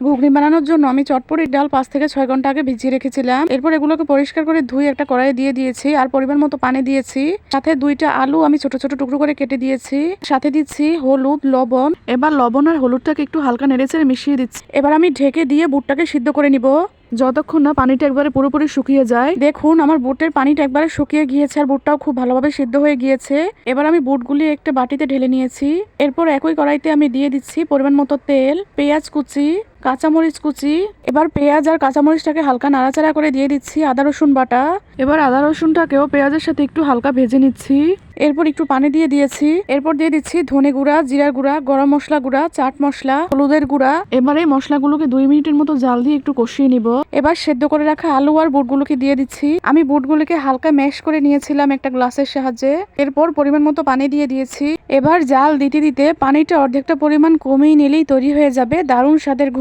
ঘুগনি বানানোর জন্য আমি চটপটির ডাল 5 থেকে 6 ঘন্টা আগে ভিজিয়ে রেখেছিলাম। এরপর এগুলোকে পরিষ্কার করে ধুয়ে একটা কড়াইয়ে দিয়ে দিয়েছি আর পরিমাণ মতো পানি দিয়েছি। সাথে 2টা আলু আমি ছোট ছোট টুকরো করে কেটে দিয়েছি। সাথে দিচ্ছি হলুদ, লবণ। এবার লবণ আর হলুদটাকে একটু হালকা নেড়েচেড়ে মিশিয়ে দিচ্ছি। এবার আমি ঢেকে দিয়ে বুটটাকে সিদ্ধ করে নিব যতক্ষণ না পানিটা একবারে পুরোপুরি শুকিয়ে যায়। দেখুন আমার বুটের পানিটা একবারে শুকিয়ে গিয়েছে আর বুটটাও খুব ভালোভাবে সিদ্ধ হয়ে গিয়েছে। এবার আমি বুটগুলি একটা বাটিতে ঢেলে নিয়েছি। এরপর একই কড়াইতে আমি দিয়ে দিচ্ছি পরিমাণ মতো তেল, পেঁয়াজ কুচি, কাঁচামরিচ কুচি। এবার পেঁয়াজ আর কাঁচামরিচটাকে হালকা নাড়াচাড়া করে দিয়ে দিচ্ছি আদা রসুন বাটা। এবার আদা রসুনটাকেও পেঁয়াজের সাথে একটু হালকা ভেজে নিচ্ছি। এরপর একটু পানি দিয়ে দিয়েছি। এরপর দিয়ে দিচ্ছি ধনে গুঁড়া, জিরার গুঁড়া, গরম মশলা গুঁড়া, চাট মশলা, হলুদের গুঁড়া। এবার এই মশলাগুলোকে 2 মিনিটের মতো জাল দিয়ে একটু কষিয়ে নিব। এবার সেদ্ধ করে রাখা আলু আর বুটগুলোকে দিয়ে দিচ্ছি। আমি বুটগুলোকে হালকা ম্যাশ করে নিয়েছিলাম একটা গ্লাসের সাহায্যে। এরপর পরিমাণ মতো পানি দিয়ে দিয়েছি। এবার জাল দিতে দিতে পানিটা অর্ধেকটা পরিমাণ কমিয়ে নিলেই তৈরি হয়ে যাবে দারুণ স্বাদের ঘুগনি।